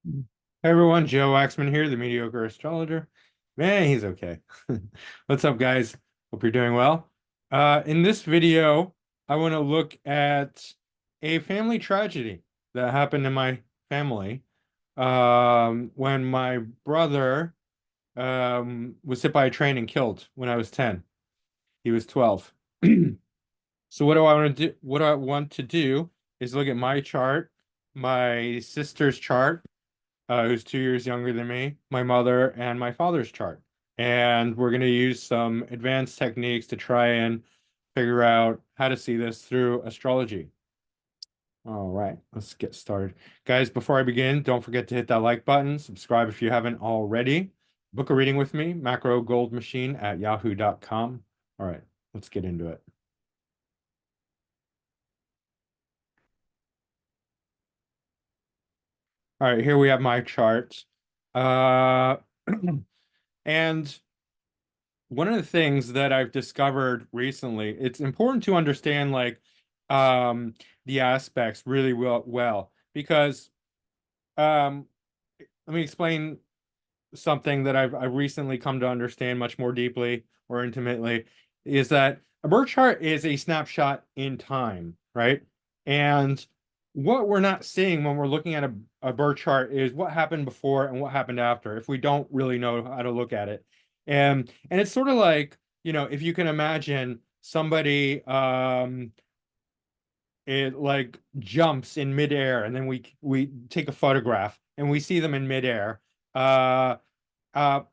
Hey everyone, Joe Waxman here, the mediocre astrologer. Man, he's okay. What's up, guys? Hope you're doing well. In this video, I want to look at a family tragedy that happened in my family when my brother was hit by a train and killed when I was 10. He was 12. So what do I want to do? What I want to do is look at my chart, my sister's chart, who's 2 years younger than me, my mother, and my father's chart. And we're going to use some advanced techniques to try and figure out how to see this through astrology. All right, let's get started. Guys, before I begin, don't forget to hit that like button, subscribe if you haven't already. Book a reading with me, macrogoldmachine@yahoo.com. All right, let's get into it. All right, here we have my chart. Uh, and one of the things that I've discovered recently, it's important to understand um the aspects really well because um let me explain something that I've recently come to understand much more deeply or intimately is that a birth chart is a snapshot in time, right? And what we're not seeing when we're looking at a birth chart is what happened before and what happened after, if we don't really know how to look at it. And it's sort of like, if you can imagine somebody it like jumps in midair and then we take a photograph and we see them in midair. Uh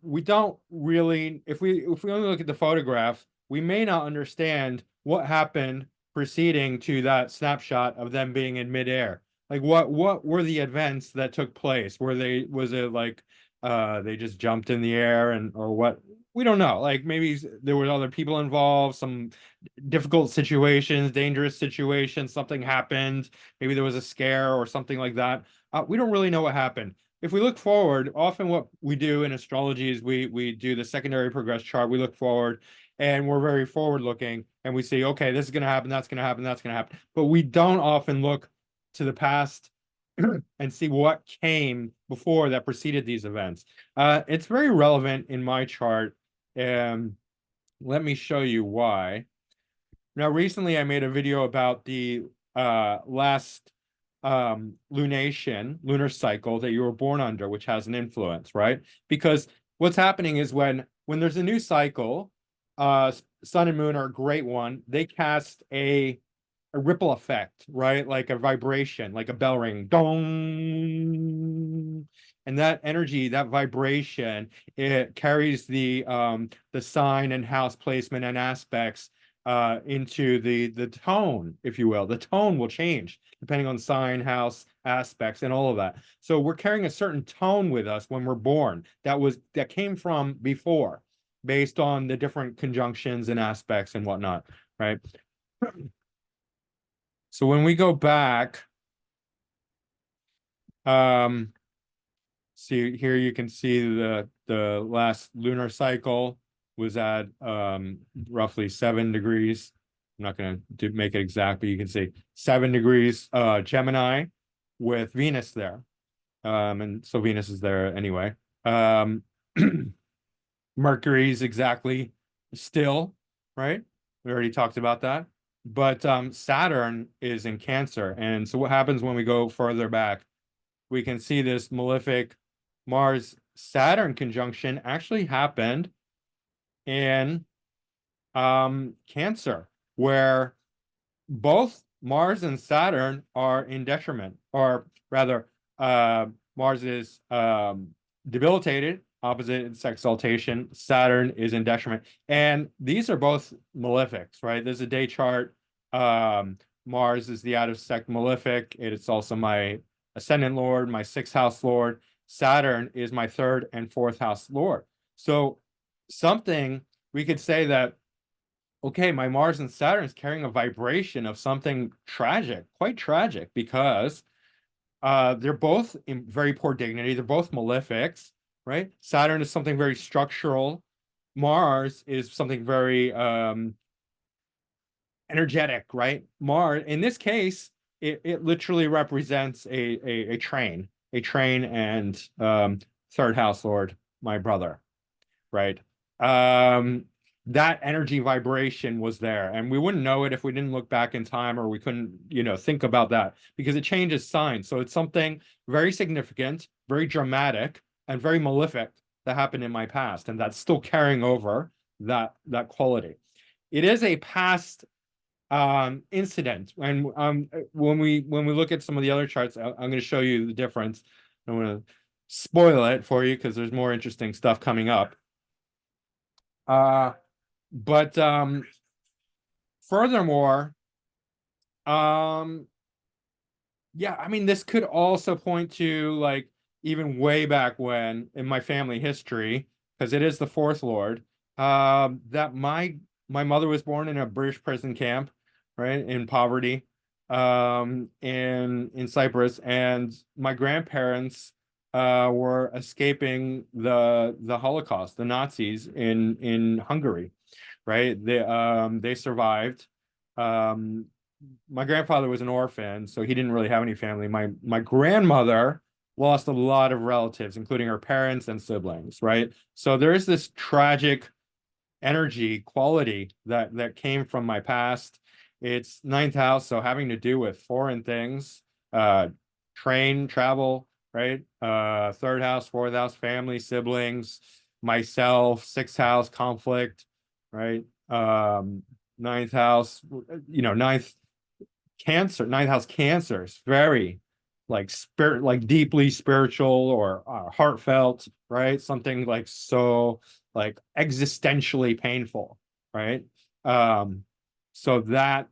we don't really, if we only look at the photograph, we may not understand what happened preceding to that snapshot of them being in midair. Like what were the events that took place? Was it like they just jumped in the air and or what? We don't know. Like maybe there were other people involved, some difficult situations, dangerous situations, something happened. Maybe there was a scare or something like that. We don't really know what happened. If we look forward, often what we do in astrology is we do the secondary progress chart. We look forward and we're very forward looking and we say, okay, this is going to happen, that's going to happen, that's going to happen. But we don't often look to the past and see what came before that preceded these events. It's very relevant in my chart. And let me show you why. Now, recently I made a video about the last lunation, lunar cycle that you were born under, which has an influence, right? Because what's happening is when there's a new cycle, sun and moon are a great one. They cast a ripple effect, right? Like a vibration, like a bell ring, dong. And that energy, that vibration, it carries the sign and house placement and aspects into the tone, if you will. The tone will change depending on sign, house, aspects, and all of that. So we're carrying a certain tone with us when we're born that came from before, based on the different conjunctions and aspects and whatnot, right? So when we go back, um, see here you can see the last lunar cycle was at roughly 7 degrees. I'm not going to make it exact, but you can see 7 degrees Gemini with Venus there. And so Venus is there anyway. Um, Mercury's exactly still, right? We already talked about that. But Saturn is in Cancer. And so what happens when we go further back? We can see this malefic Mars Saturn conjunction actually happened in Cancer, where both Mars and Saturn are in detriment, or rather, Mars is debilitated, opposite its exaltation. Saturn is in detriment, and these are both malefics, right? There's a day chart. Mars is the out of sect malefic. It's also my ascendant lord, my sixth house lord. Saturn is my third and fourth house lord. So something we could say that okay, my Mars and Saturn is carrying a vibration of something tragic, quite tragic, because they're both in very poor dignity. They're both malefics, right? Saturn is something very structural. Mars is something very energetic, right? Mars, in this case, it literally represents a train. a train and third house lord, my brother, right? Um, that energy vibration was there, and we wouldn't know it if we didn't look back in time, or we couldn't, think about that, because it changes signs. So it's something very significant, very dramatic, and very malefic that happened in my past, and that's still carrying over that quality. It is a past incident, and when we look at some of the other charts, I'm going to show you the difference. I'm going to spoil it for you because there's more interesting stuff coming up. But furthermore, um, yeah, I mean, this could also point to like even way back when in my family history, because it is the fourth Lord, that my mother was born in a British prison camp, right, in poverty, in Cyprus, and my grandparents were escaping the Holocaust, the Nazis in Hungary, right? They survived. Um, my grandfather was an orphan, so he didn't really have any family. My grandmother lost a lot of relatives, including her parents and siblings, right? So there is this tragic energy quality that came from my past. It's ninth house, so having to do with foreign things, uh, train travel, right? Third house, fourth house, family, siblings, myself, sixth house, conflict, right? Ninth house, ninth house cancers, very like spirit, like deeply spiritual or heartfelt, right? Something like so like existentially painful, right? um so that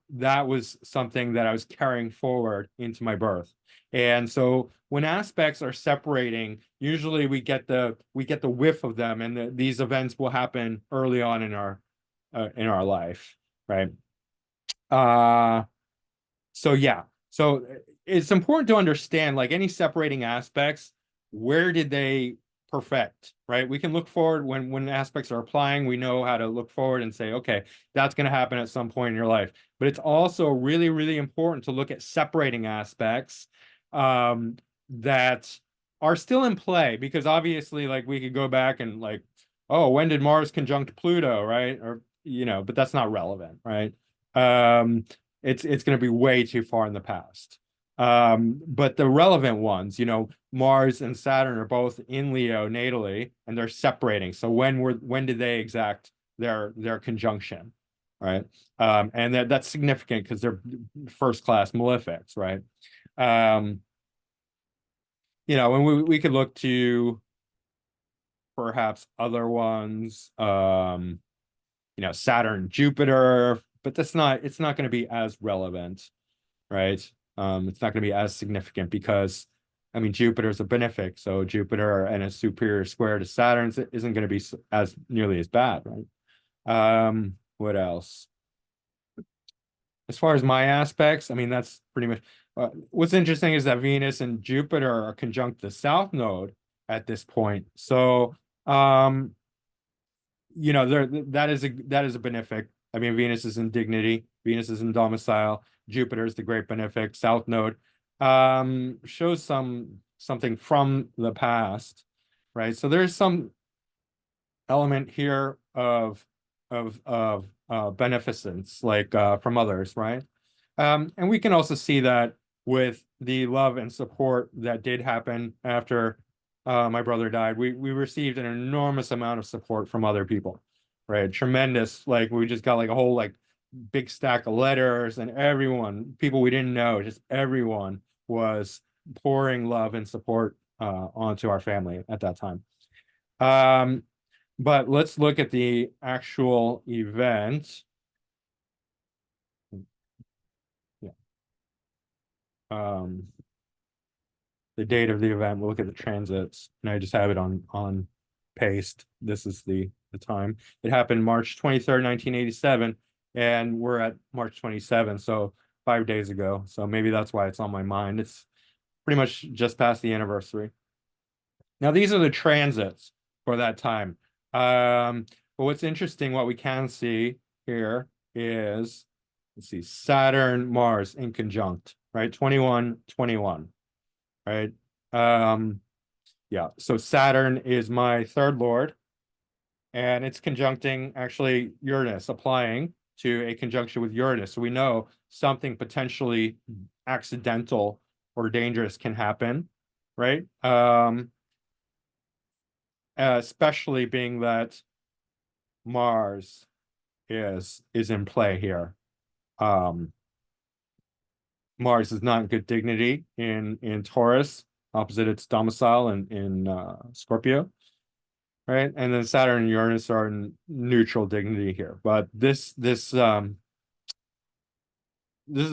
was something that I was carrying forward into my birth. And so when aspects are separating, usually we get the whiff of them, and these events will happen early on in our life, right? uh so yeah, so it's important to understand like any separating aspects, where did they perfect, right? We can look forward when aspects are applying, we know how to look forward and say, okay, that's going to happen at some point in your life. But it's also really, really important to look at separating aspects that are still in play, because obviously like we could go back and like, oh, when did Mars conjunct Pluto, right? Or but that's not relevant, right? Um, it's going to be way too far in the past. But the relevant ones, Mars and Saturn are both in Leo natally, and they're separating. So when did they exact their conjunction, right? And that's significant because they're first class malefics, right? Um, and we could look to perhaps other ones, Saturn, Jupiter, but it's not going to be as relevant, right? It's not going to be as significant because, I mean, Jupiter is a benefic, so Jupiter and a superior square to Saturn isn't going to be as nearly as bad, right? What else? As far as my aspects, I mean, that's pretty much. What's interesting is that Venus and Jupiter are conjunct the South Node at this point. So, um, there that is a benefic. I mean, Venus is in dignity, Venus is in domicile, Jupiter is the great benefic, South Node. Shows something from the past, right? So there's some element here of beneficence, like from others, right? And we can also see that with the love and support that did happen after my brother died. We received an enormous amount of support from other people, right? Tremendous. Like we just got like a whole like big stack of letters, and everyone, people we didn't know, just everyone was pouring love and support onto our family at that time. Um, but let's look at the actual event. Yeah. Um, the date of the event. We'll look at the transits, and I just have it on paste. This is the time. It happened March 23rd, 1987, and we're at March 27th, so 5 days ago. So maybe that's why it's on my mind. It's pretty much just past the anniversary. Now, these are the transits for that time. But what's interesting, what we can see here is, let's see, Saturn, Mars in conjunct, right? 21, 21, right? Yeah, so Saturn is my third lord, and it's conjuncting actually Uranus, applying to a conjunction with Uranus. So we know something potentially accidental or dangerous can happen, right? Especially being that Mars is in play here. Um, Mars is not in good dignity in Taurus, opposite its domicile in Scorpio, right? And then Saturn and Uranus are in neutral dignity here. But this is a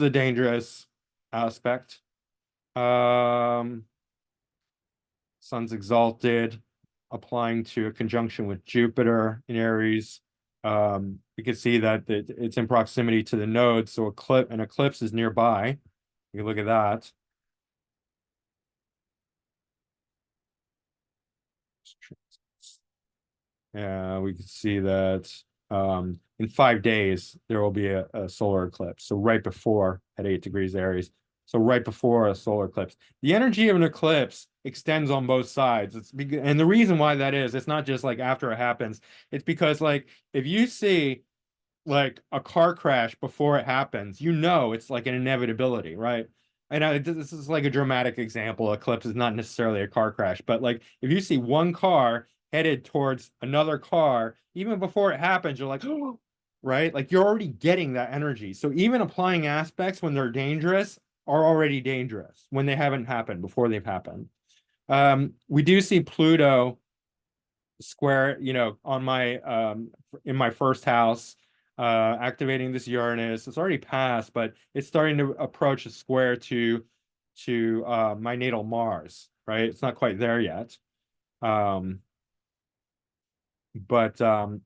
dangerous aspect. Um, Sun's exalted, applying to a conjunction with Jupiter in Aries. You can see that it's in proximity to the nodes, so an eclipse is nearby. You can look at that. We can see that in 5 days there will be a solar eclipse. So right before at 8 degrees Aries. So right before a solar eclipse. The energy of an eclipse extends on both sides. And the reason why that is, it's not just like after it happens. It's because like if you see like a car crash before it happens, you know it's like an inevitability, right? And this is like a dramatic example. Eclipse is not necessarily a car crash, but like if you see one car headed towards another car, even before it happens, you're like, oh, right? Like you're already getting that energy. So even applying aspects when they're dangerous are already dangerous when they haven't happened, before they've happened. We do see Pluto square, on my in my first house, activating this Uranus. It's already passed, but it's starting to approach a square to my natal Mars, right? It's not quite there yet. But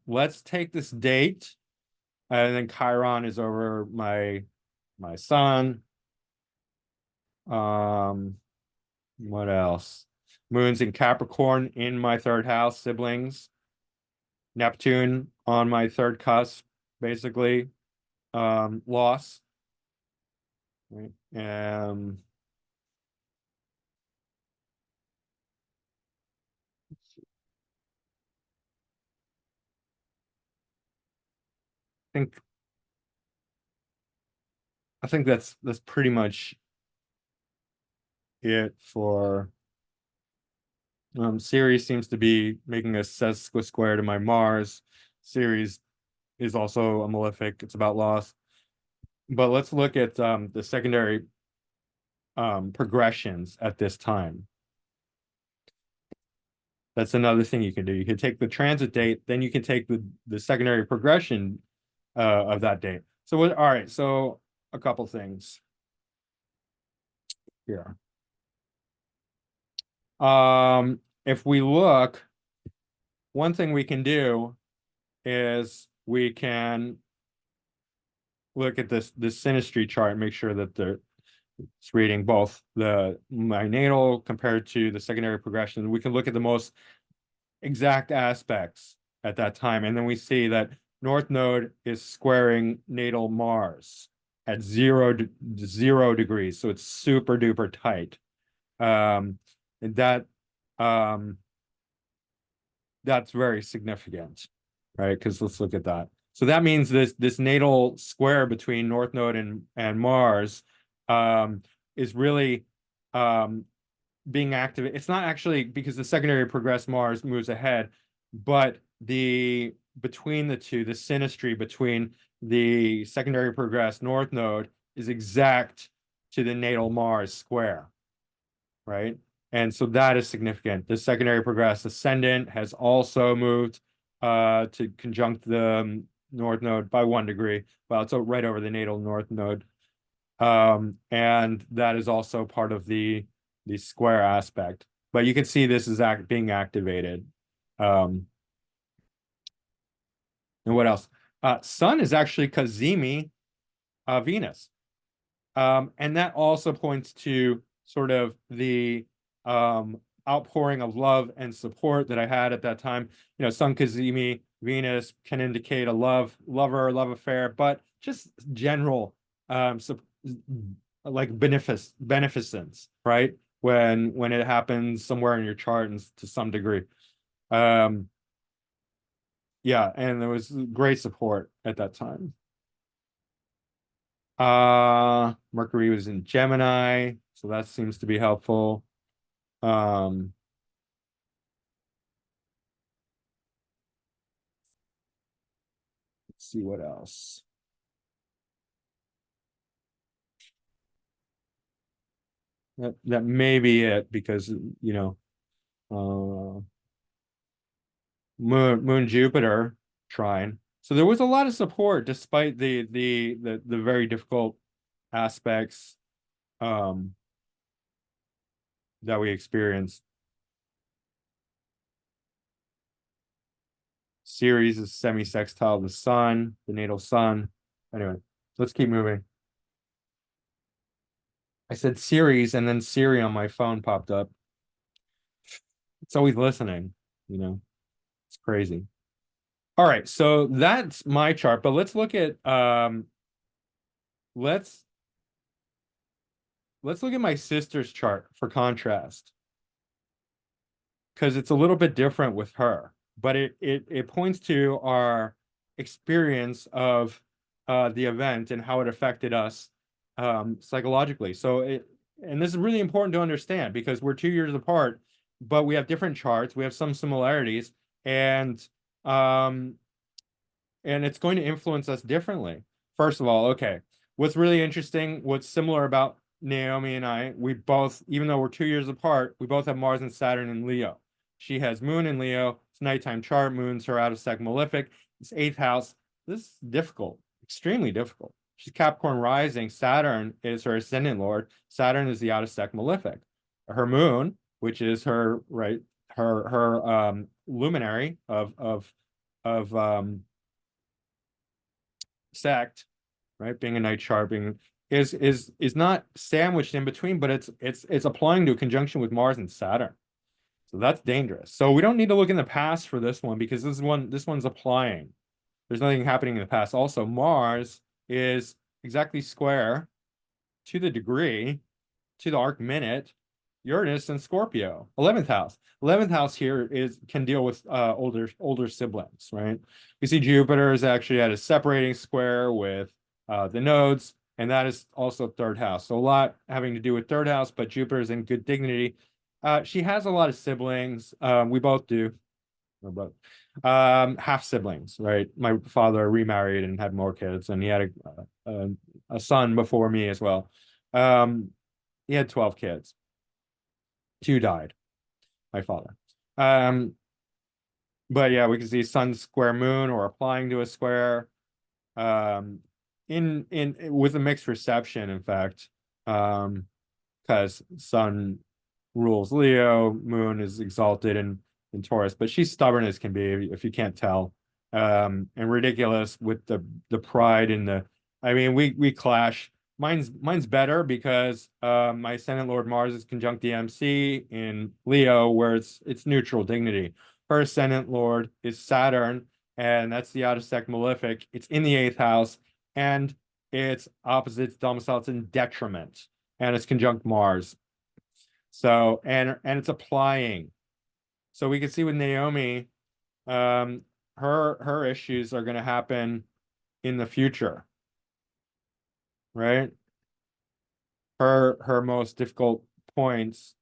let's take this date, and then Chiron is over my sun. Um, what else? Moon's in Capricorn in my third house, siblings. Neptune on my third cusp, basically. Loss. Right? Think I think that's pretty much it for Ceres seems to be making a sesqui-square to my Mars. Ceres is also a malefic. It's about loss. But let's look at the secondary progressions at this time. That's another thing you can do. You can take the transit date, then you can take the secondary progression of that date. So all right, so a couple things here. If we look, one thing we can do is we can look at this synastry chart, make sure that it's reading both my natal compared to the secondary progression. We can look at the most exact aspects at that time, and then we see that North Node is squaring natal Mars at 0 degrees, so it's super duper tight. And that's very significant, right? Because let's look at that. So that means this natal square between North Node and Mars is really being activated. It's not actually because the secondary progressed Mars moves ahead, but between the two, the synastry between the secondary progressed North Node is exact to the natal Mars square, right? And so that is significant. The secondary progressed ascendant has also moved to conjunct the North Node by 1 degree. Well, it's right over the natal North Node. And that is also part of the square aspect. But you can see this is being activated. And what else? Sun is actually Cazimi Venus. And that also points to sort of the outpouring of love and support that I had at that time. Sun Cazimi Venus can indicate a love affair, but just general like beneficence, right? when it happens somewhere in your chart and to some degree. Um, yeah, and there was great support at that time. Mercury was in Gemini, so that seems to be helpful. Um, let's see what else. That may be it because uh Moon Jupiter trine. So there was a lot of support despite the very difficult aspects um that we experienced. Ceres is semi-sextile the sun, the natal sun. Anyway, let's keep moving. I said Ceres and then Siri on my phone popped up. It's always listening, you know. It's crazy. All right, so that's my chart, but let's look at let's let's look at my sister's chart for contrast because it's a little bit different with her, but it points to our experience of the event and how it affected us psychologically. And this is really important to understand because we're 2 years apart, but we have different charts, we have some similarities, and um, and it's going to influence us differently. First of all, okay, what's really interesting, what's similar about Naomi and I, we both, even though we're 2 years apart, we both have Mars and Saturn in Leo. She has Moon in Leo. It's nighttime chart. Moon's her out of sec malefic. It's eighth house. This is difficult, extremely difficult. She's Capricorn rising. Saturn is her ascendant lord. Saturn is the out of sec malefic. Her Moon, which is her right, her luminary of sect, right? Being a night chart, being is not sandwiched in between, but it's applying to a conjunction with Mars and Saturn. So that's dangerous. So we don't need to look in the past for this one because this one's applying. There's nothing happening in the past. Also, Mars is exactly square to the degree to the arc minute Uranus and Scorpio, 11th house. 11th house here can deal with older siblings, right? You see Jupiter is actually at a separating square with the nodes, and that is also third house. So a lot having to do with third house, but Jupiter is in good dignity. She has a lot of siblings. We both do. But half siblings, right? My father remarried and had more kids, and he had a son before me as well. He had 12 kids. Two died, my father. But yeah, we can see sun square moon or applying to a square. In with a mixed reception, in fact, because sun rules Leo, moon is exalted in Taurus, but she's stubborn as can be if you can't tell. And ridiculous with the pride and the I mean, we clash. Mine's better because my ascendant Lord Mars is conjunct the MC in Leo, where it's neutral dignity. Her ascendant Lord is Saturn, and that's the out of sec malefic. It's in the eighth house, and it's opposite domicile. It's in detriment, and it's conjunct Mars. So and it's applying. So we can see with Naomi, her issues are going to happen in the future, right? Her most difficult points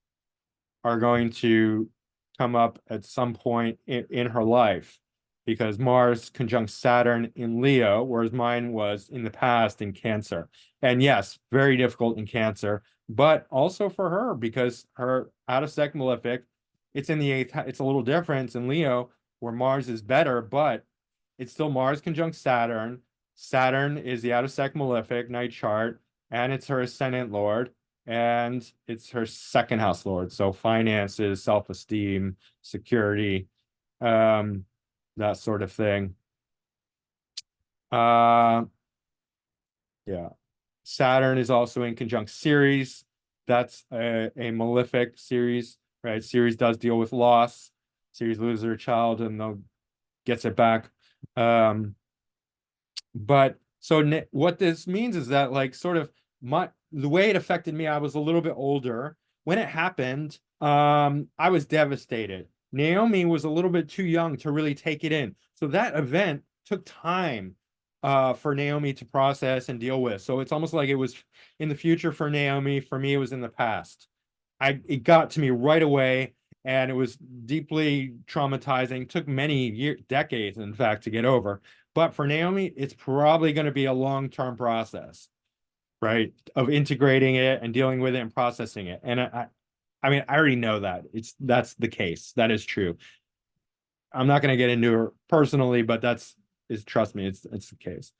are going to come up at some point in her life because Mars conjunct Saturn in Leo, whereas mine was in the past in Cancer. And yes, very difficult in Cancer, but also for her because her out of sec malefic, it's in the eighth, it's a little different. It's in Leo where Mars is better, but it's still Mars conjunct Saturn. Saturn is the out of sec malefic night chart, and it's her ascendant lord, and it's her second house lord. So finances, self-esteem, security, that sort of thing. Uh, yeah. Saturn is also in conjunct Ceres. That's a malefic Ceres, right? Ceres does deal with loss. Ceres loses her child and they'll gets it back. But so what this means is that like sort of the way it affected me, I was a little bit older. when it happened, I was devastated. Naomi was a little bit too young to really take it in. So that event took time for Naomi to process and deal with. So it's almost like it was in the future for Naomi. For me, it was in the past. It got to me right away, and it was deeply traumatizing. Took many years, decades, in fact, to get over. But for Naomi, it's probably going to be a long-term process, right? Of integrating it and dealing with it and processing it. And I mean, I already know that that's the case. That is true. I'm not going to get into her personally, but trust me, it's the case.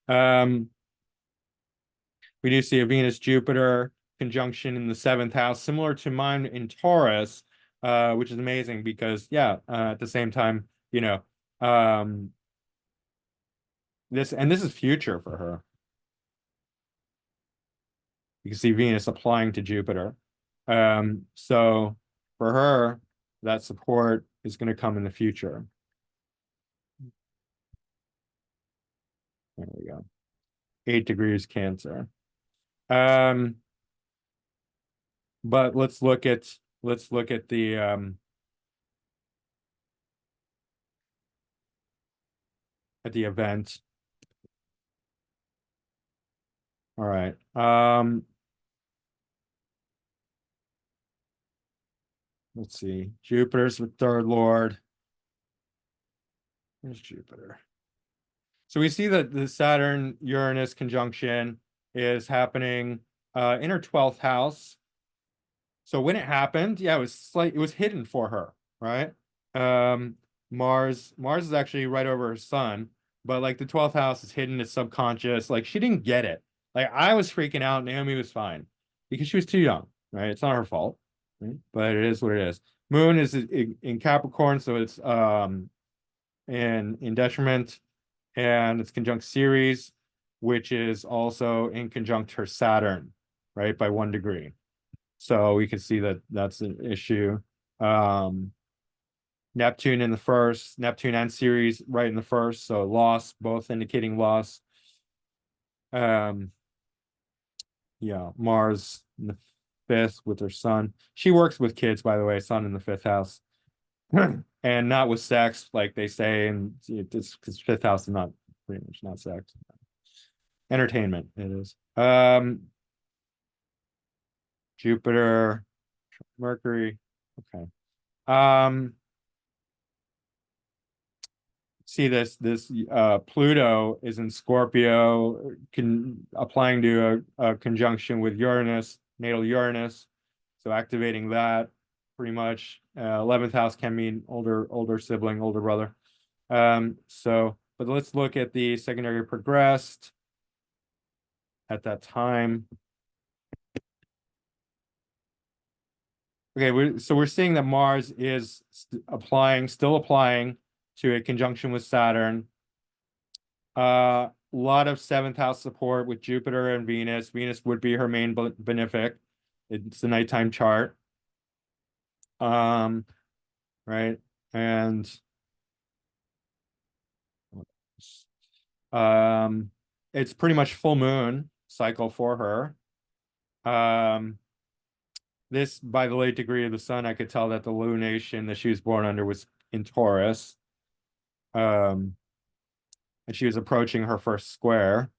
Um, we do see a Venus Jupiter conjunction in the seventh house, similar to mine in Taurus, which is amazing because yeah, at the same time, um, this is future for her. You can see Venus applying to Jupiter. So for her, that support is going to come in the future. There we go. 8 degrees Cancer. Um, but let's look at the event. All right. Let's see. Jupiter's the third lord. There's Jupiter. So we see that the Saturn Uranus conjunction is happening in her 12th house. So when it happened, yeah, it was hidden for her, right? Um, Mars is actually right over her sun, but like the 12th house is hidden, it's subconscious. Like she didn't get it. Like I was freaking out, Naomi was fine because she was too young, right? It's not her fault, right? But it is what it is. Moon is in Capricorn, so it's in detriment, and it's conjunct Ceres, which is also in conjunct her Saturn, right, by 1 degree. So we can see that that's an issue. Neptune in the first, Neptune and Ceres right in the first, so loss, both indicating loss. Um, yeah, Mars in the fifth with her sun. She works with kids, by the way, sun in the fifth house. And not with sex, like they say, and it's because fifth house is not pretty much not sex. Entertainment, it is. Jupiter, Mercury. Okay. See this Pluto is in Scorpio, applying to a conjunction with Uranus, natal Uranus. So activating that pretty much. 11th house can mean older sibling, older brother. But let's look at the secondary progressed at that time. Okay, so we're seeing that Mars is still applying to a conjunction with Saturn. A lot of seventh house support with Jupiter and Venus. Venus would be her main benefic. It's the nighttime chart. Right. And it's pretty much full moon cycle for her. This, by the late degree of the sun, I could tell that the lunation that she was born under was in Taurus. And she was approaching her first square,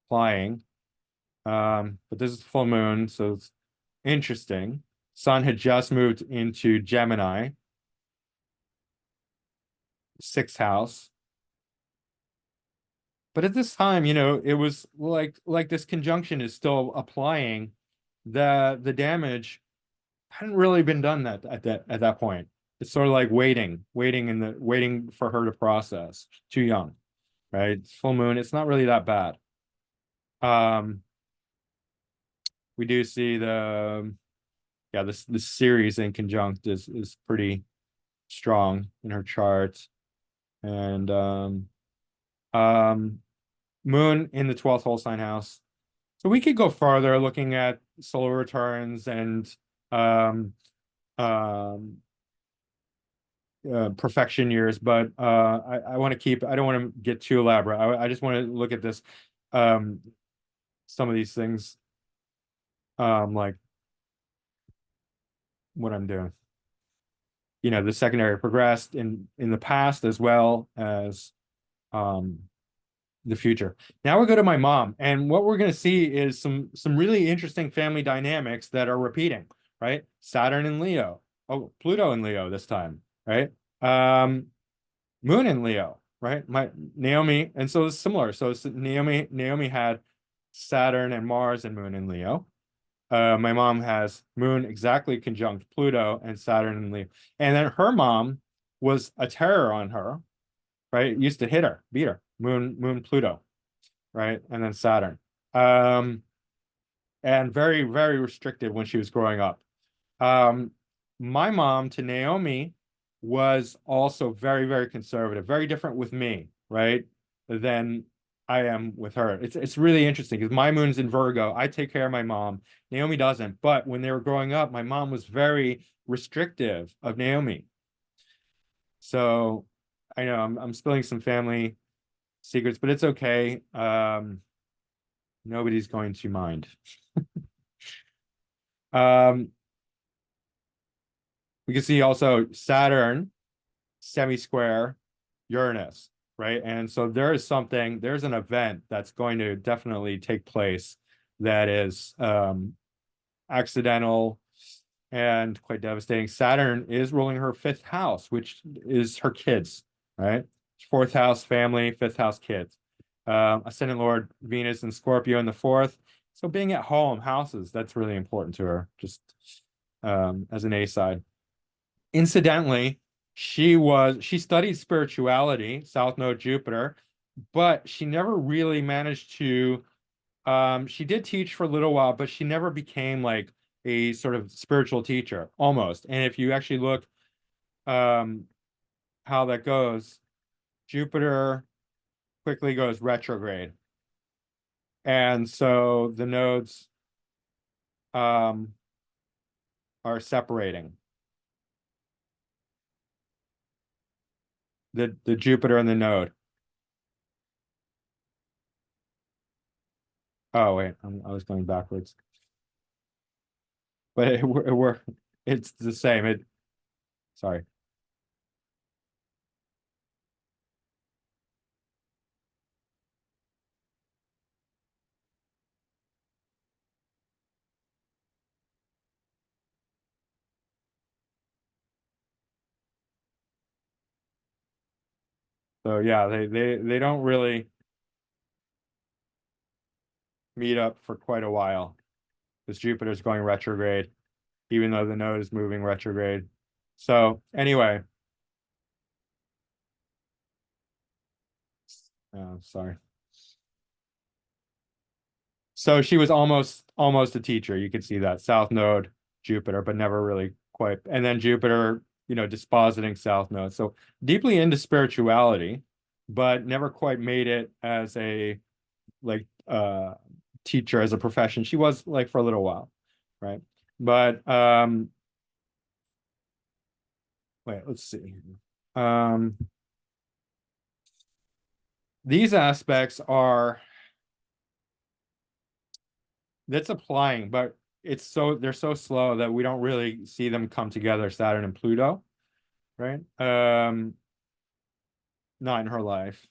flying. But this is full moon, so it's interesting. Sun had just moved into Gemini, sixth house. But at this time, it was like this conjunction is still applying. The damage hadn't really been done at that point. It's sort of like waiting for her to process. Too young, right? It's full moon. It's not really that bad. We do see this series in conjunct is pretty strong in her chart, and moon in the 12th whole sign house. So we could go farther looking at solar returns and um, um, perfection years, but I want to I don't want to get too elaborate. I just want to look at this, some of these things, like what I'm doing. The secondary progressed in the past as well as um the future. Now we go to my mom, and what we're going to see is some really interesting family dynamics that are repeating, right? Saturn and Leo. Oh, Pluto and Leo this time, right? Um, Moon in Leo, right? My Naomi, and so it's similar. So it's Naomi had Saturn and Mars and Moon in Leo. My mom has Moon exactly conjunct Pluto and Saturn and Leo. And then her mom was a terror on her, right? Used to hit her, beat her. Moon, Pluto, right? And then Saturn. Um, and very, very restricted when she was growing up. Um, my mom to Naomi was also very, very conservative, very different with me, right? Than I am with her. It's really interesting because my moon's in Virgo. I take care of my mom. Naomi doesn't. But when they were growing up, my mom was very restrictive of Naomi. So I know I'm spilling some family secrets, but it's okay. Nobody's going to mind. Um, we can see also Saturn semi-square Uranus, right? And so there's an event that's going to definitely take place that is accidental and quite devastating. Saturn is ruling her fifth house, which is her kids, right? Fourth house, family, fifth house, kids. Ascendant Lord Venus and Scorpio in the fourth. So being at home, houses, that's really important to her, just as an A side. Incidentally, she studied spirituality, South Node Jupiter, but she never really managed to she did teach for a little while, but she never became like a sort of spiritual teacher, almost. And if you actually look um how that goes, Jupiter quickly goes retrograde. And so the nodes um are separating. The Jupiter and the node. Oh wait, I was going backwards. But it's the same. Sorry. So yeah, they don't really meet up for quite a while because Jupiter's going retrograde, even though the node is moving retrograde. So anyway, sorry. So she was almost a teacher. You could see that South Node, Jupiter, but never really quite. And then Jupiter, dispositing South Node. So deeply into spirituality, but never quite made it as a like teacher as a profession. She was like for a little while, right? But wait, let's see. Um, these aspects are that's applying, but they're so slow that we don't really see them come together, Saturn and Pluto, right? Not in her life.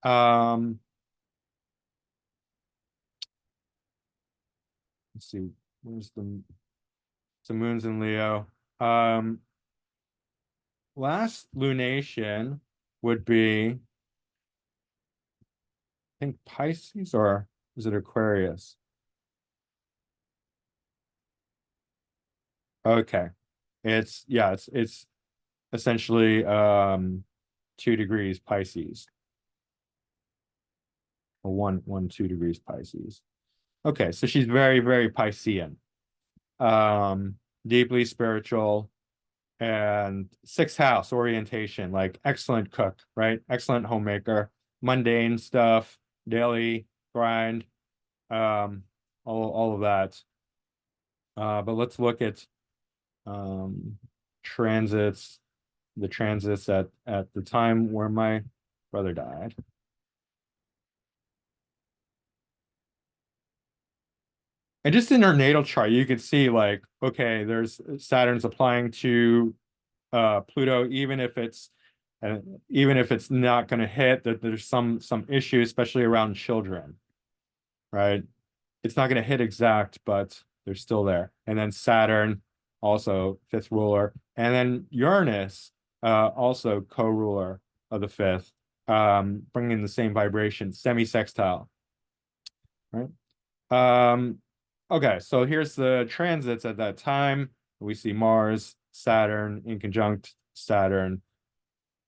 Um, let's see, where's the moon's in Leo. Um, last lunation would be, I think Pisces, or is it Aquarius? Okay. It's essentially 2 degrees Pisces, or 2 degrees Pisces. Okay, so she's very, very Piscean. Um, deeply spiritual, and sixth house orientation, like excellent cook, right? Excellent homemaker, mundane stuff, daily grind, um, all of that. But let's look at um transits, the transits at the time where my brother died. And just in her natal chart, you could see like, okay, there's Saturn's applying to Pluto, uh, even if it's not going to hit, that there's some issue, especially around children, right? It's not going to hit exact, but they're still there. And then Saturn, also fifth ruler, and then Uranus, also co-ruler of the fifth, bringing the same vibration, semi-sextile, right? Um, okay, so here's the transits at that time. We see Mars, Saturn in conjunct Saturn,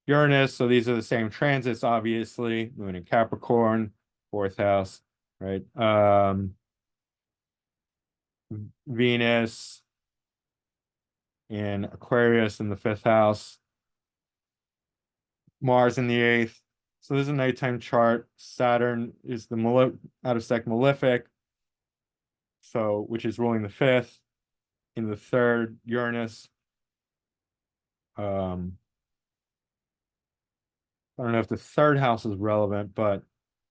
Uranus. So these are the same transits, obviously. Moon in Capricorn, fourth house, right? Venus in Aquarius in the fifth house, Mars in the eighth. So this is a nighttime chart. Saturn is the out of sec malefic, so which is ruling the fifth. In the third, Uranus. Um, I don't know if the third house is relevant, but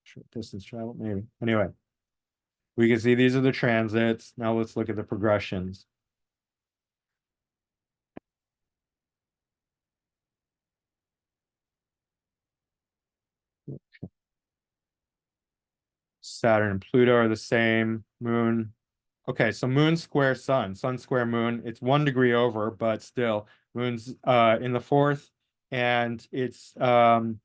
short distance travel, maybe. Anyway, we can see these are the transits. Now let's look at the progressions. Saturn and Pluto are the same. Moon. Okay, so moon square sun, sun square moon. It's 1 degree over, but still, moon's in the fourth, and it's in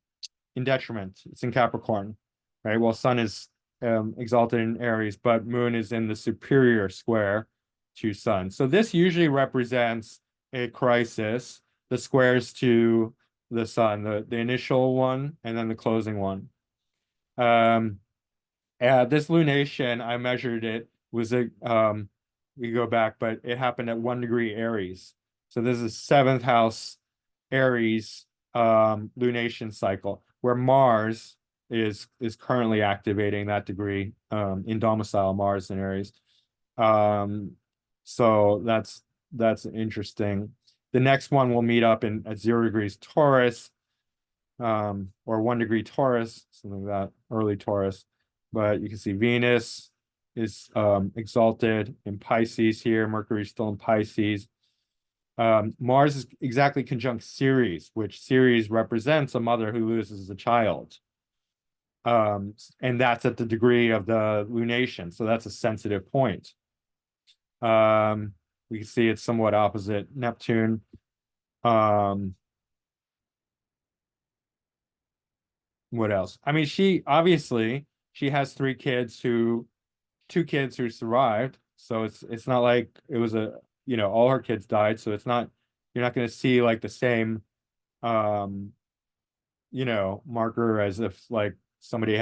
detriment. It's in Capricorn, right? Well, sun is exalted in Aries, but moon is in the superior square to sun. So this usually represents a crisis, the squares to the sun, the initial one, and then the closing one. Um, this lunation, I measured it, was we go back, but it happened at 1 degree Aries. So this is seventh house Aries lunation cycle, where Mars is currently activating that degree in domicile Mars in Aries. Um, so that's interesting. The next one will meet up in at 0 degrees Taurus, or 1 degree Taurus, something like that, early Taurus. But you can see Venus is exalted in Pisces here. Mercury's still in Pisces. Mars is exactly conjunct Ceres, which Ceres represents a mother who loses a child. And that's at the degree of the lunation. So that's a sensitive point. We can see it's somewhat opposite Neptune. What else? I mean, she has two kids who survived. So it's not like it was all her kids died. So it's not, you're not going to see like the same, um, marker as if like somebody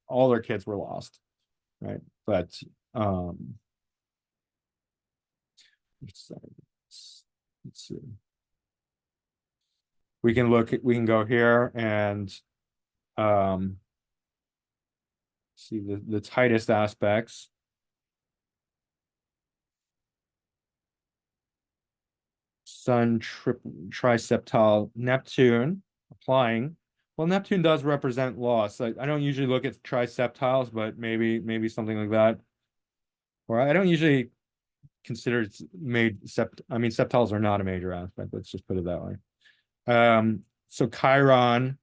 all their kids were lost, right? But let's see. We can go here and um see the tightest aspects. Sun triseptile Neptune applying. Well, Neptune does represent loss. I don't usually look at triseptiles, but maybe something like that. Or I don't usually consider it's I mean, septiles are not a major aspect. Let's just put it that way. So Chiron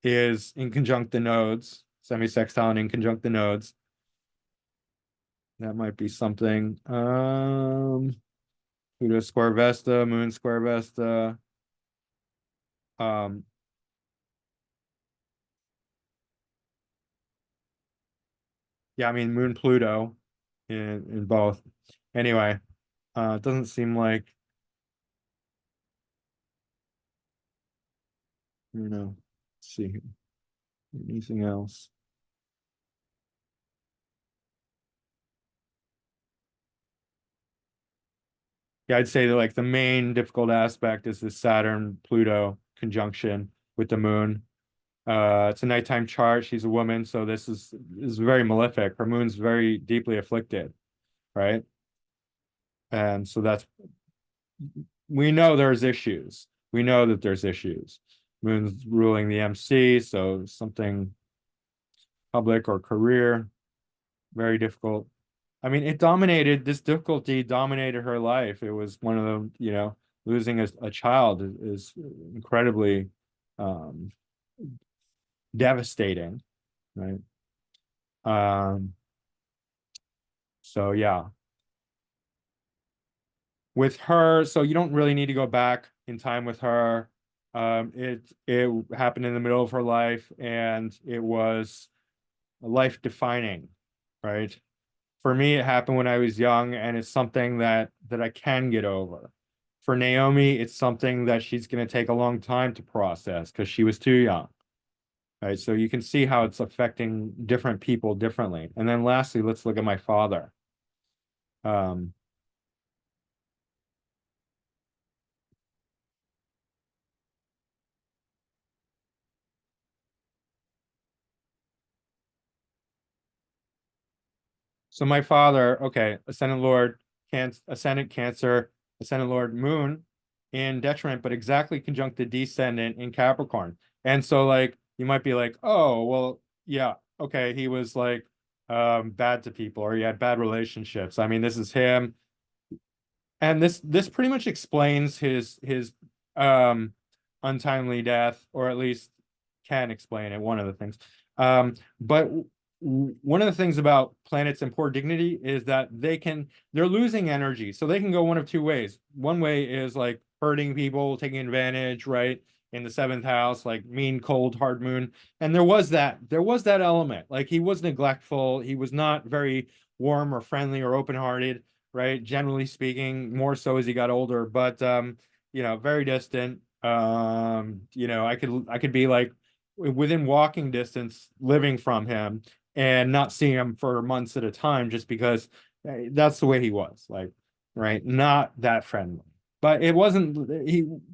is in conjunct the nodes, semi-sextile and in conjunct the nodes. That might be something. Pluto square Vesta, Moon square Vesta. Um, yeah, I mean Moon Pluto in both. Anyway, it doesn't seem like, let's see anything else. Yeah, I'd say that like the main difficult aspect is the Saturn Pluto conjunction with the moon. It's a nighttime chart. She's a woman, so this is very malefic. Her moon's very deeply afflicted, right? And so we know there's issues. We know that there's issues. Moon's ruling the MC, so something public or career, very difficult. I mean, it dominated this difficulty dominated her life. It was one of the, losing a child is incredibly um devastating, right? Um, so yeah, with her, so you don't really need to go back in time with her. It happened in the middle of her life, and it was life defining, right? For me, it happened when I was young, and it's something that I can get over. For Naomi, it's something that she's going to take a long time to process because she was too young, right? So you can see how it's affecting different people differently. And then lastly, let's look at my father. Um, So my father, okay, Ascendant Lord, Ascendant Cancer, Ascendant Lord Moon in detriment, but exactly conjunct the descendant in Capricorn. And so like you might be like, oh, well, yeah, okay, he was like bad to people or he had bad relationships. I mean, this is him. And this pretty much explains his um untimely death, or at least can explain it, one of the things. But one of the things about planets in poor dignity is that they're losing energy. So they can go one of two ways. One way is like hurting people, taking advantage, right? In the seventh house, like mean, cold, hard moon. And there was that element. Like he was neglectful, he was not very warm or friendly or open-hearted, right? Generally speaking, more so as he got older, but very distant. I could be like within walking distance living from him and not seeing him for months at a time just because that's the way he was, like, right? Not that friendly. But he wasn't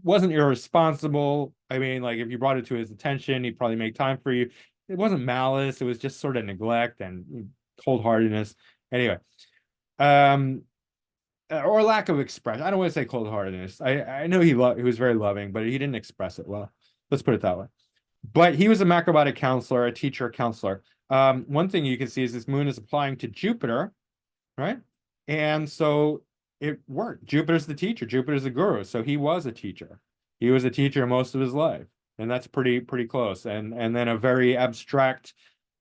irresponsible. I mean, like if you brought it to his attention, he'd probably make time for you. It wasn't malice, it was just sort of neglect and cold-heartedness. Anyway, um, or lack of expression. I don't want to say cold-heartedness. I know he was very loving, but he didn't express it well. Let's put it that way. But he was a macrobiotic counselor, a teacher, counselor. One thing you can see is this moon is applying to Jupiter, right? And so it worked. Jupiter's the teacher. Jupiter's the guru. So he was a teacher. He was a teacher most of his life, and that's pretty close. And then a very abstract,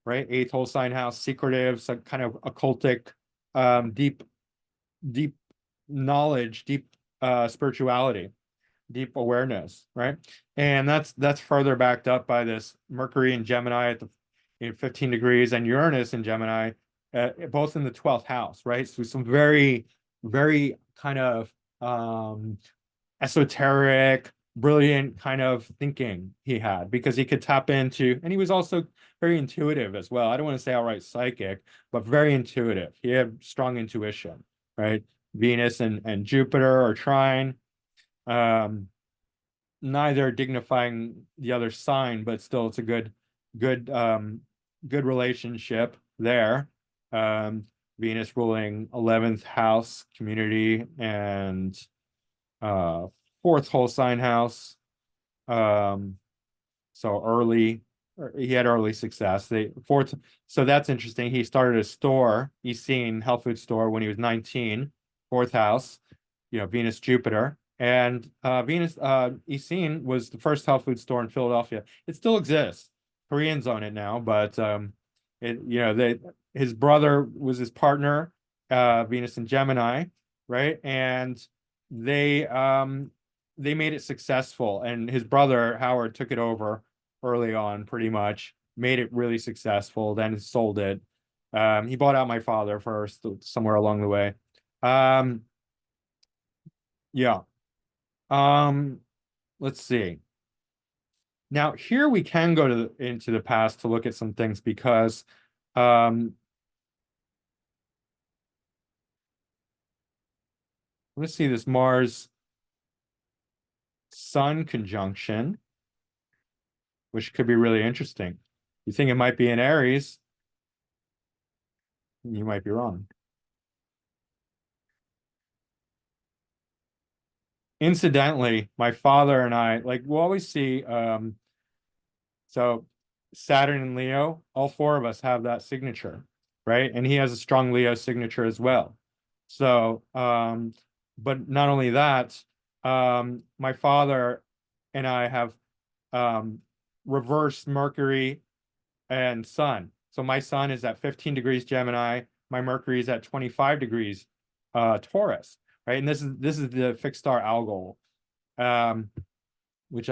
right? Eighth whole sign house, secretive, some kind of occultic, deep knowledge, deep spirituality, deep awareness, right? And that's further backed up by this Mercury in Gemini at the 15 degrees and Uranus in Gemini, both in the 12th house, right? So some very, very kind of esoteric, brilliant kind of thinking he had because he could tap into, and he was also very intuitive as well. I don't want to say outright psychic, but very intuitive. He had strong intuition, right? Venus and Jupiter are trine. Um, Neither dignifying the other sign, but still it's a good good relationship there. Um, Venus ruling 11th house community and uh fourth whole sign house. Um, so he had early success. So that's interesting. He started a store, he's seen health food store when he was 19, fourth house, Venus, Jupiter. And Venus, Essene was the first health food store in Philadelphia. It still exists. Koreans own it now, but his brother was his partner, Venus and Gemini, right? And they they made it successful, and his brother Howard took it over early on, pretty much made it really successful, then sold it. He bought out my father first somewhere along the way. Um, yeah. Um, let's see. Now here we can go into the past to look at some things because um, let's see this Mars Sun conjunction, which could be really interesting. You think it might be in Aries, you might be wrong. Incidentally, my father and I, like, we'll always see, so Saturn and Leo, all four of us have that signature. right? And he has a strong Leo signature as well. So, but not only that, my father and I have um, reversed Mercury and Sun. So my Sun is at 15 degrees Gemini, my Mercury is at 25 degrees Taurus, right? And this is the fixed star Algol, um, which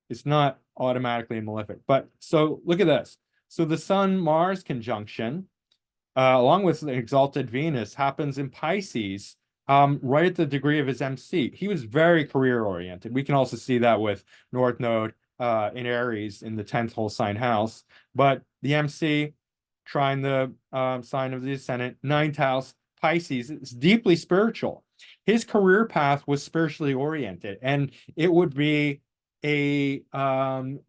it's not automatically malefic. But so look at this. So the Sun Mars conjunction, along with the exalted Venus, happens in Pisces, right at the degree of his MC. He was very career oriented. We can also see that with North Node in Aries in the 10th whole sign house. But the MC, trying the sign of the ascendant, ninth house, Pisces, is deeply spiritual. His career path was spiritually oriented, and it would be a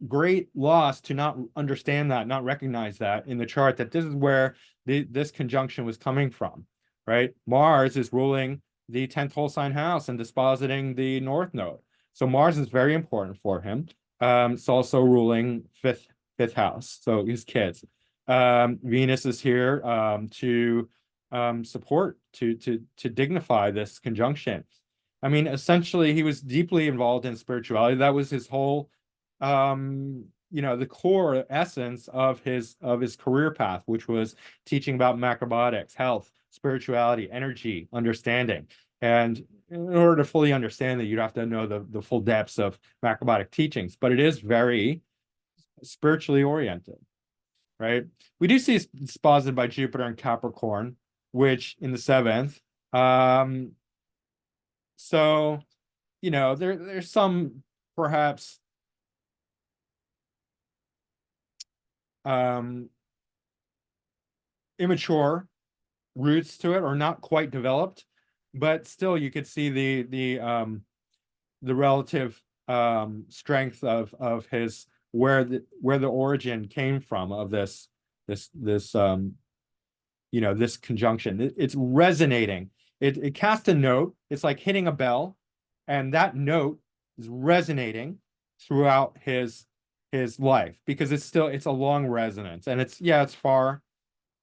great loss to not understand that, not recognize that in the chart, that this is where this conjunction was coming from, right? Mars is ruling the 10th whole sign house and dispositing the North Node. So Mars is very important for him. It's also ruling fifth house, so his kids. Venus is here to support, to dignify this conjunction. I mean, essentially, he was deeply involved in spirituality. That was his whole, the core essence of his career path, which was teaching about macrobiotics, health, spirituality, energy, understanding. And in order to fully understand that, you'd have to know the full depths of macrobiotic teachings. But it is very spiritually oriented, right? We do see it's exposited by Jupiter and Capricorn, which in the seventh. So, there's some perhaps immature roots to it, or not quite developed, but still you could see the relative strength of his, where the origin came from of this this conjunction. It's resonating. It casts a note. It's like hitting a bell, and that note is resonating throughout his life, because it's a long resonance, and it's far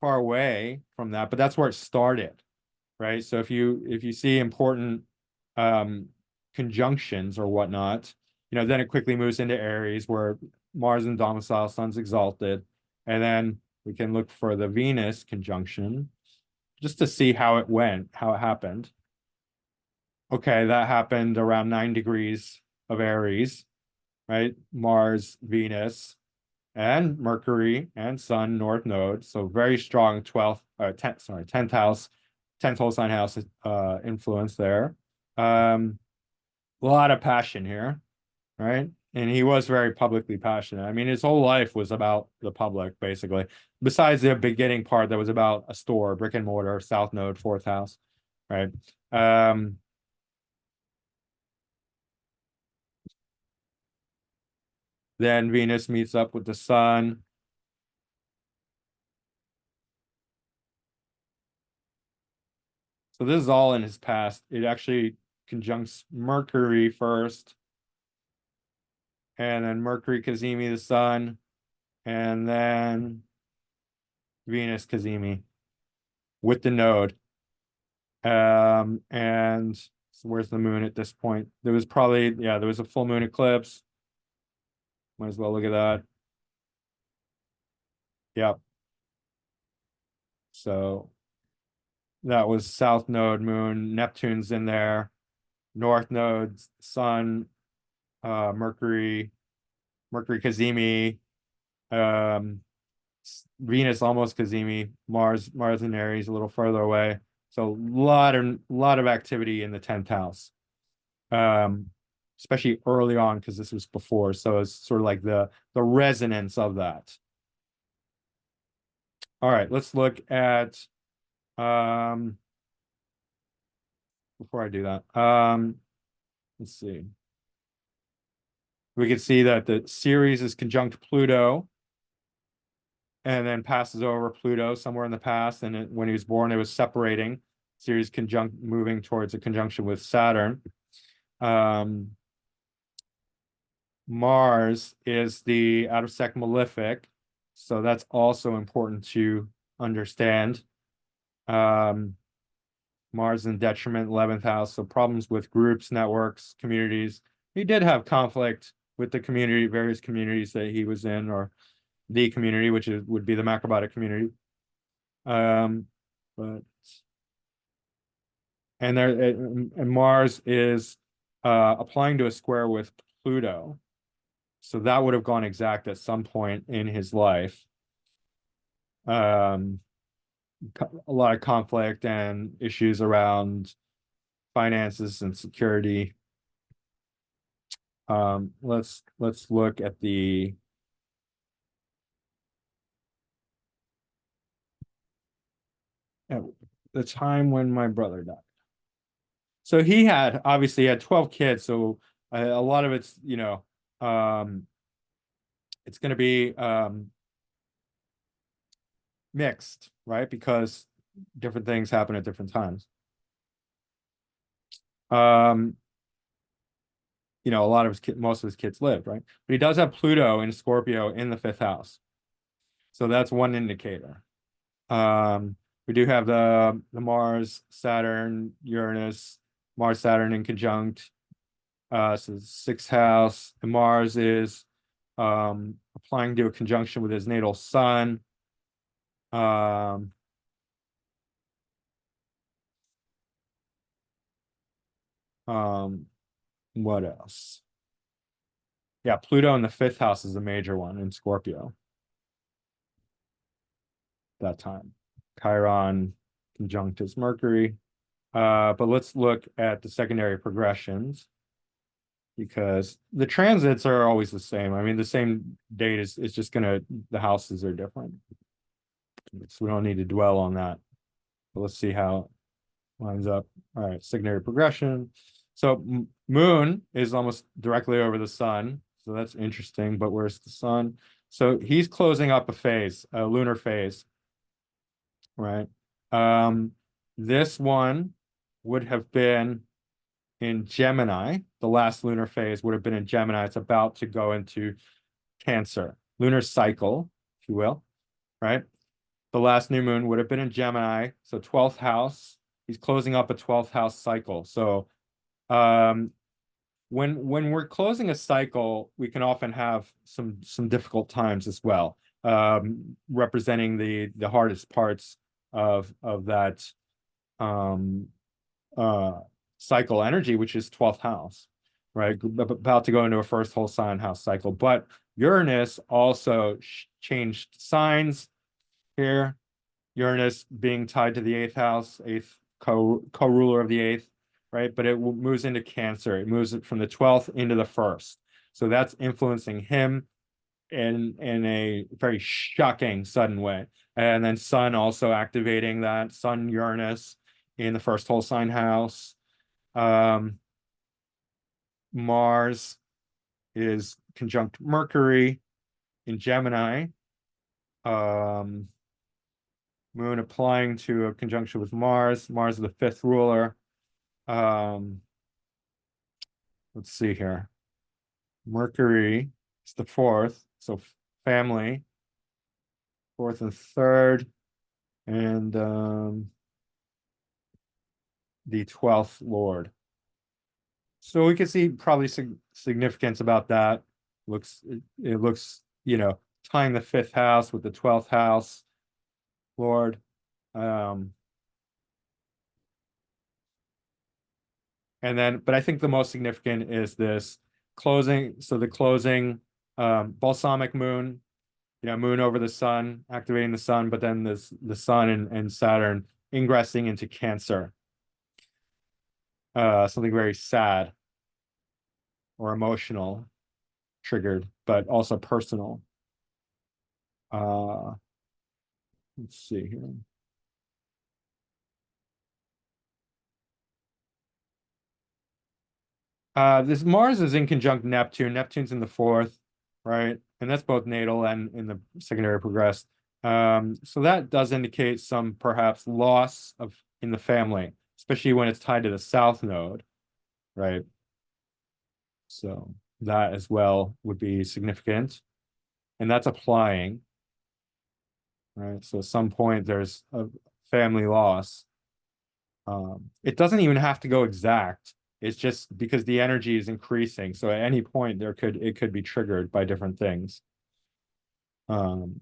away from that, but that's where it started, right? So if you see important um conjunctions or whatnot, then it quickly moves into Aries, where Mars in domicile, Sun's exalted, and then we can look for the Venus conjunction just to see how it happened. Okay, that happened around 9 degrees of Aries, right? Mars, Venus, and Mercury and Sun, North Node. So very strong 10th house, 10th whole sign house influence there. A lot of passion here, right? And he was very publicly passionate. I mean, his whole life was about the public, basically. Besides the beginning part that was about a store, brick and mortar, South Node, fourth house, right? Then Venus meets up with the Sun. So this is all in his past. It actually conjuncts Mercury first, and then Mercury Cazimi the Sun, and then Venus Cazimi with the node. And so where's the moon at this point? There was a full moon eclipse. Might as well look at that. Yep. So that was South Node moon. Neptune's in there. North Node Sun, Mercury Cazimi, um, Venus almost Cazimi, Mars in Aries a little further away. So lot of activity in the 10th house. Especially early on, because this was before. So it's sort of like the resonance of that. All right, let's look at before I do that. Let's see. We can see that the Ceres is conjunct Pluto, and then passes over Pluto somewhere in the past. And when he was born, it was separating. Ceres conjunct moving towards a conjunction with Saturn. Mars is the out of sec malefic, so that's also important to understand. Mars in detriment, 11th house. So problems with groups, networks, communities. He did have conflict with the community, various communities that he was in, or the community, which would be the macrobiotic community. But and Mars is applying to a square with Pluto. So that would have gone exact at some point in his life. A lot of conflict and issues around finances and security. Let's look at the time when my brother died. So he had obviously had 12 kids. So a lot of it's, it's going to be mixed, right? Because different things happen at different times. A lot of most of his kids lived, right? But he does have Pluto in Scorpio in the 5th house. So that's one indicator. We do have the Mars, Saturn, Uranus, Mars, Saturn in conjunct. So the 6th house. And Mars is applying to a conjunction with his natal sun. What else? Yeah, Pluto in the 5th house is a major one in Scorpio. That time. Chiron conjunct is Mercury. But let's look at the secondary progressions, because the transits are always the same. I mean, the same date is just the houses are different. So we don't need to dwell on that. But let's see how it lines up. All right, secondary progression. So moon is almost directly over the sun. So that's interesting, but where's the sun? So he's closing up a phase, a lunar phase, right? This one would have been in Gemini. The last lunar phase would have been in Gemini. It's about to go into Cancer, lunar cycle, if you will, right? The last new moon would have been in Gemini, so 12th house. He's closing up a 12th house cycle. So when we're closing a cycle, we can often have some difficult times as well, representing the hardest parts of that cycle energy, which is 12th house, right? About to go into a first whole sign house cycle. But Uranus also changed signs here. Uranus being tied to the 8th house, 8th co-ruler of the 8th, right? But it moves into Cancer. It moves from the 12th into the 1st. So that's influencing him in a very shocking, sudden way. And then Sun also activating that, Sun Uranus in the first whole sign house. Mars is conjunct Mercury in Gemini. Moon applying to a conjunction with Mars. Mars is the 5th ruler. Let's see here. Mercury is the 4th, so family. 4th and 3rd, and the 12th lord. So we can see probably significance about that. It looks, tying the 5th house with the 12th house lord. And then, but I think the most significant is this closing. So the closing, balsamic moon, moon over the sun, activating the sun, but then the sun and Saturn ingressing into Cancer. Something very sad or emotional triggered, but also personal. Let's see here. This Mars is in conjunct Neptune. Neptune's in the 4th, right? And that's both natal and in the secondary progressed. So that does indicate some perhaps loss in the family, especially when it's tied to the south node, right? So that as well would be significant. And that's applying. right? So at some point there's a family loss. It doesn't even have to go exact. It's just because the energy is increasing. So at any point it could be triggered by different things. Um,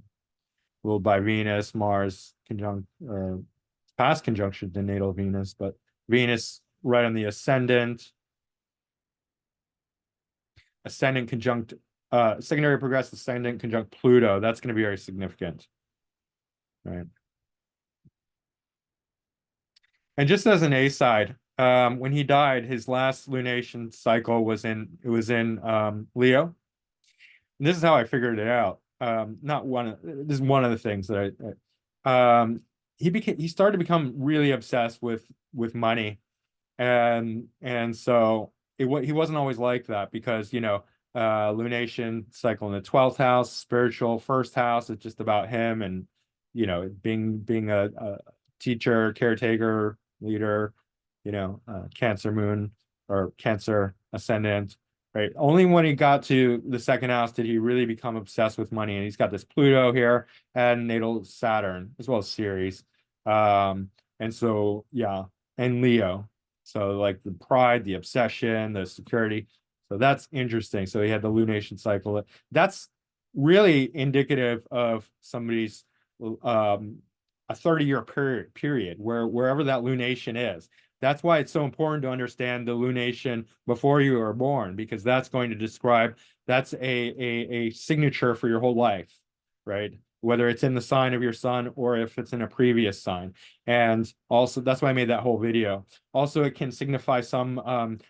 ruled by Venus, Mars conjunct or past conjunction to natal Venus, but Venus right on the ascendant conjunct secondary progressed ascendant conjunct Pluto. That's going to be very significant, right? And just as an A side, when he died, his last lunation cycle was in Leo. And this is how I figured it out. Not one of This is one of the things that he started to become really obsessed with money, and so he wasn't always like that because lunation cycle in the 12th house, spiritual first house, it's just about him and being a teacher, caretaker, leader, Cancer moon or Cancer ascendant, right? Only when he got to the second house did he really become obsessed with money. And he's got this Pluto here and natal Saturn as well as Ceres. And so, yeah, and Leo. So, like the pride, the obsession, the security. So, that's interesting. So, he had the lunation cycle. That's really indicative of somebody's a 30-year period where wherever that lunation is. That's why it's so important to understand the lunation before you are born, because that's going to describe, that's a signature for your whole life, right? Whether it's in the sign of your sun or if it's in a previous sign. And also, that's why I made that whole video. Also, it can signify some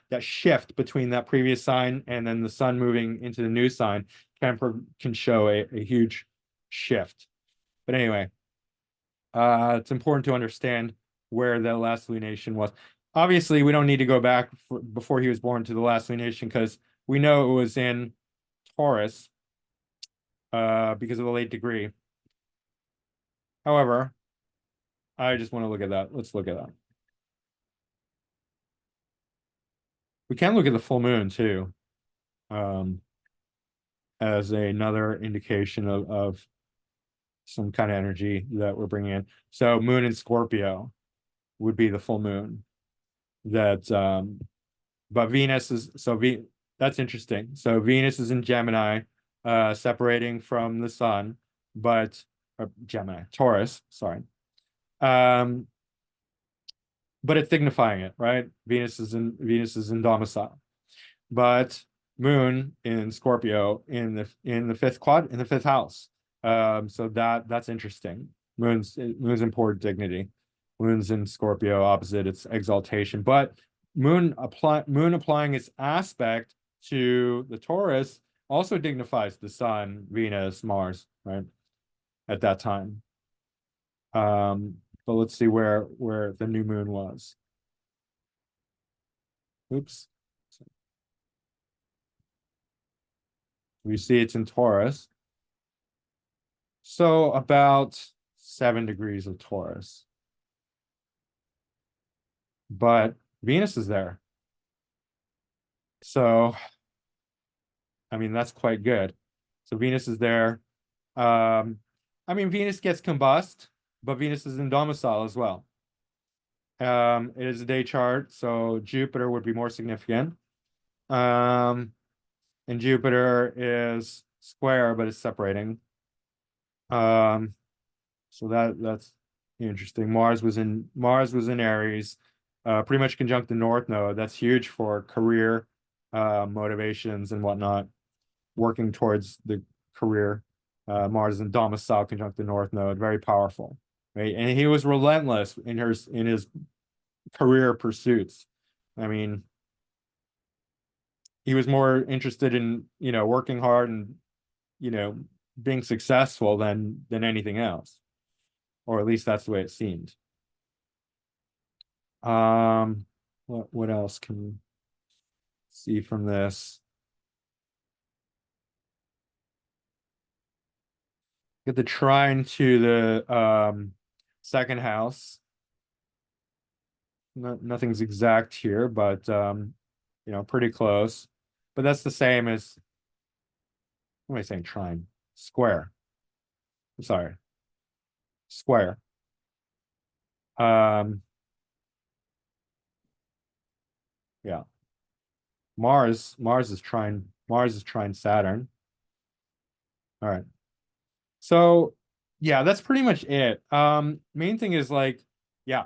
that shift between that previous sign and then the sun moving into the new sign can show a huge shift. But anyway, it's important to understand where the last lunation was. Obviously, we don't need to go back before he was born to the last lunation because we know it was in Taurus because of the late degree. However, I just want to look at that. Let's look at that. We can look at the full moon too, um, as another indication of some kind of energy that we're bringing in. So moon in Scorpio would be the full moon. That but Venus is that's interesting. So Venus is in Gemini, separating from the sun, but Gemini, Taurus, sorry. Um, but it's signifying it, right? Venus is in domicile. But Moon in Scorpio in the fifth house. So that's interesting. Moon's important dignity. Moon's in Scorpio, opposite its exaltation. But Moon applying its aspect to the Taurus also dignifies the Sun, Venus, Mars, right? At that time. But let's see where the new moon was. Oops. We see it's in Taurus. So about 7 degrees of Taurus. But Venus is there. So, I mean, that's quite good. So Venus is there. I mean, Venus gets combust, but Venus is in domicile as well. It is a day chart, so Jupiter would be more significant. And Jupiter is square, but it's separating. So that's interesting. Mars was in Aries, pretty much conjunct the North Node. That's huge for career motivations and whatnot, working towards the career. Mars in domicile conjunct the North Node, very powerful, right? And he was relentless in his career pursuits. I mean, he was more interested in working hard and you know being successful than anything else, or at least that's the way it seemed. What else can we see from this? Get the trine to the second house. Nothing's exact here, but pretty close. But that's the same as, what am I saying? Trine, square. I'm sorry. square. Um, yeah. Mars is trying Saturn. All right. So yeah, that's pretty much it. Main thing is like, yeah,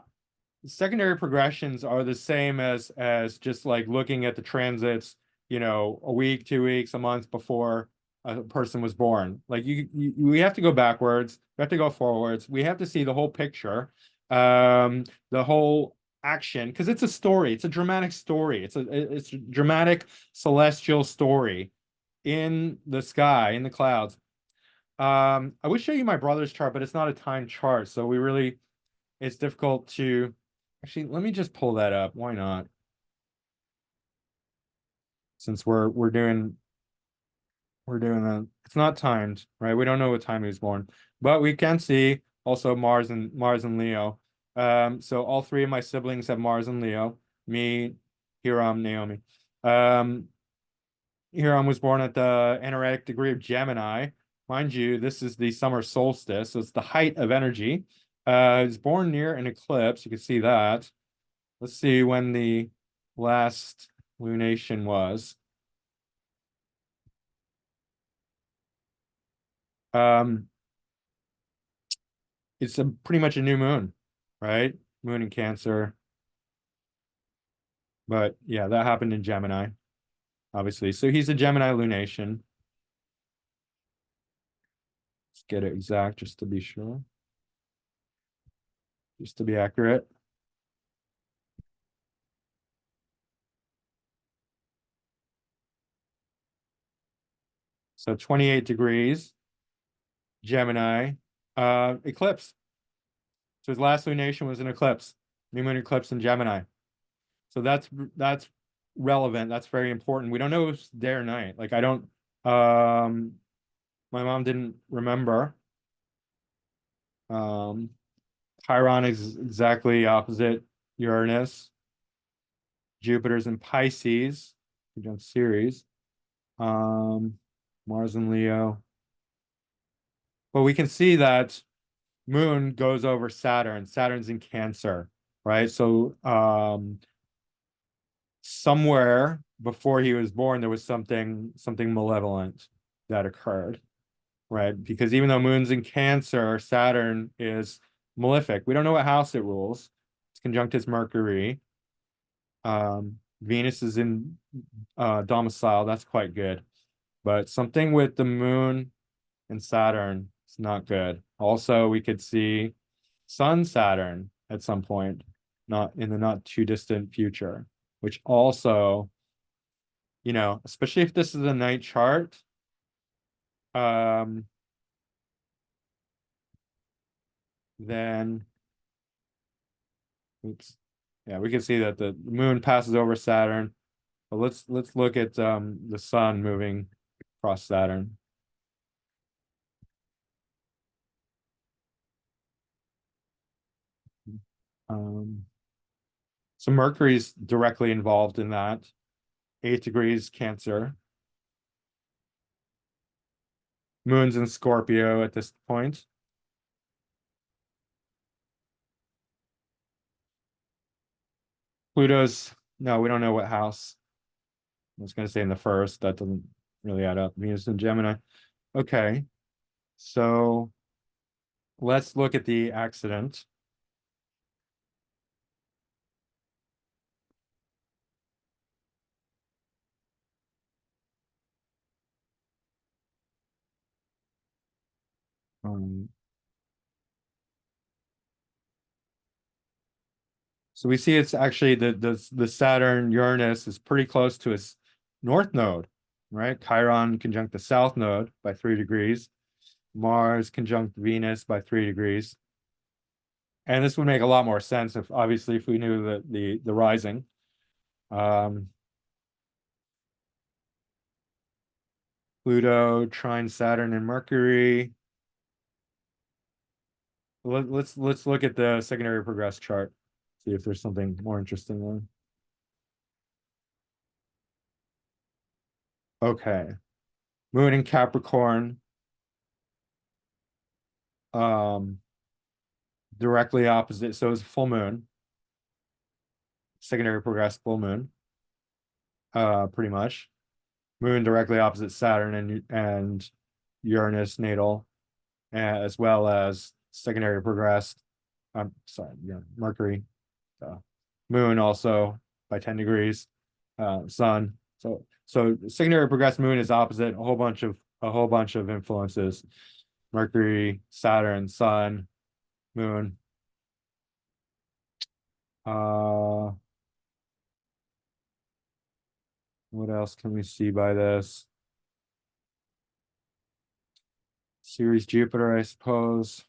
secondary progressions are the same as just like looking at the transits, a week, 2 weeks, a month before a person was born. Like we have to go backwards, we have to go forwards, we have to see the whole picture, the whole action, because it's a story, it's a dramatic story, it's a dramatic celestial story in the sky, in the clouds. I would show you my brother's chart, but it's not a time chart, so it's difficult to actually. Let me just pull that up. Why not? Since we're doing that. It's not timed, right? We don't know what time he was born, but we can see also Mars and Leo. So all three of my siblings have Mars and Leo. Me, Hiram, Naomi. Um, Hiram was born at the anaretic degree of Gemini. Mind you, this is the summer solstice, so it's the height of energy. He was born near an eclipse. You can see that. Let's see when the last lunation was. Um, it's pretty much a new moon, right? Moon in Cancer. But yeah, that happened in Gemini, obviously. So he's a Gemini lunation. Let's get it exact just to be sure, just to be accurate. So 28 degrees, Gemini, eclipse. So his last lunation was an eclipse, new moon eclipse in Gemini. So that's relevant. That's very important. We don't know if it's day or night. Like I don't my mom didn't remember. Um Chiron is exactly opposite Uranus. Jupiter's in Pisces, conjunct Ceres. Um Mars and Leo. But we can see that Moon goes over Saturn. Saturn's in Cancer, right? So somewhere before he was born, there was something malevolent that occurred, right? Because even though Moon's in Cancer, Saturn is malefic. We don't know what house it rules. It's conjunct its Mercury. Venus is in domicile. That's quite good. But something with the Moon and Saturn is not good. Also, we could see Sun Saturn at some point, not in the not too distant future, which also, especially if this is a night chart, um, then oops. Yeah, we can see that the moon passes over Saturn. But let's look at the sun moving across Saturn. Um, so Mercury's directly involved in that. 8 degrees Cancer. Moon's in Scorpio at this point. Pluto's, no, we don't know what house. I was going to say in the first. That doesn't really add up. Venus and Gemini. Okay. So let's look at the accident. Um, so we see it's actually the Saturn Uranus is pretty close to its north node, right? Chiron conjunct the south node by 3 degrees. Mars conjunct Venus by 3 degrees. And this would make a lot more sense if obviously if we knew the rising. Um, Pluto, trine Saturn and Mercury. Let's look at the secondary progress chart. See if there's something more interesting there. Okay. Moon in Capricorn. Um, directly opposite. So it's full moon, secondary progressed full moon, pretty much. Moon directly opposite Saturn and Uranus natal, as well as secondary progressed. I'm sorry, yeah, Mercury, moon also by 10 degrees, sun. So secondary progressed moon is opposite a whole bunch of influences. Mercury, Saturn, sun, moon. What else can we see by this? Ceres Jupiter, I suppose.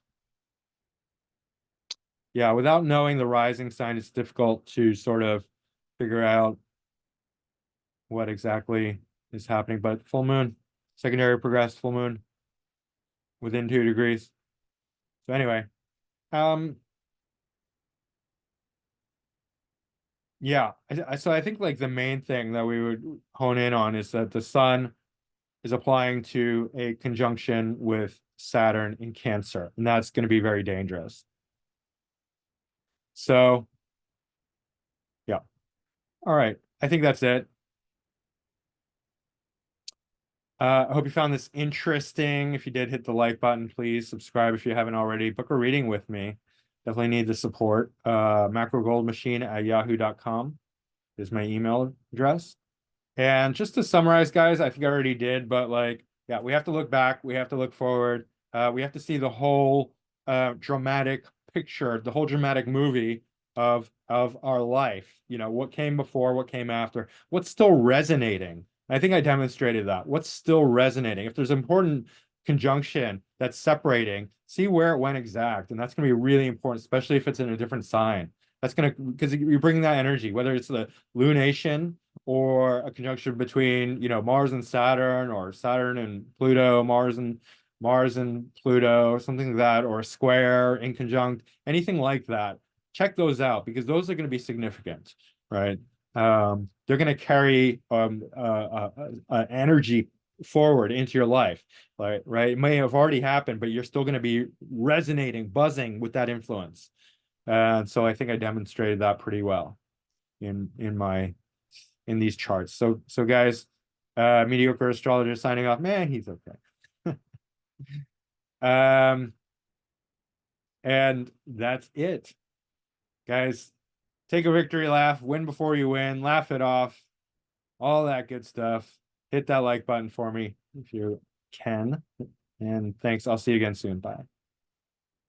Yeah, without knowing the rising sign, it's difficult to sort of figure out what exactly is happening. But full moon, secondary progressed full moon within 2 degrees. So anyway, yeah. So I think like the main thing that we would hone in on is that the sun is applying to a conjunction with Saturn in Cancer, and that's going to be very dangerous. So yeah. All right. I think that's it. I hope you found this interesting. If you did, hit the like button, please. Subscribe if you haven't already. Book a reading with me. Definitely need the support. Macrogoldmachine@yahoo.com is my email address. And just to summarize, guys, I think I already did, but like, yeah, we have to look back, we have to look forward, we have to see the whole dramatic picture, the whole dramatic movie of our life. You know, what came before, what came after, what's still resonating. I think I demonstrated that. What's still resonating? If there's important conjunction that's separating, see where it went exact, and that's going to be really important, especially if it's in a different sign. That's going to, because you're bringing that energy, whether it's the lunation or a conjunction between, you know, Mars and Saturn, or Saturn and Pluto, Mars and Pluto, something like that, or a square in conjunct, anything like that. Check those out because those are going to be significant, right? They're going to carry energy forward into your life, right? It may have already happened, but you're still going to be resonating, buzzing with that influence. And so I think I demonstrated that pretty well in these charts. So guys, mediocre astrologer signing off. Man, he's okay. And that's it, guys. Take a victory laugh, win before you win, laugh it off, all that good stuff. Hit that like button for me if you can. And thanks. I'll see you again soon. Bye.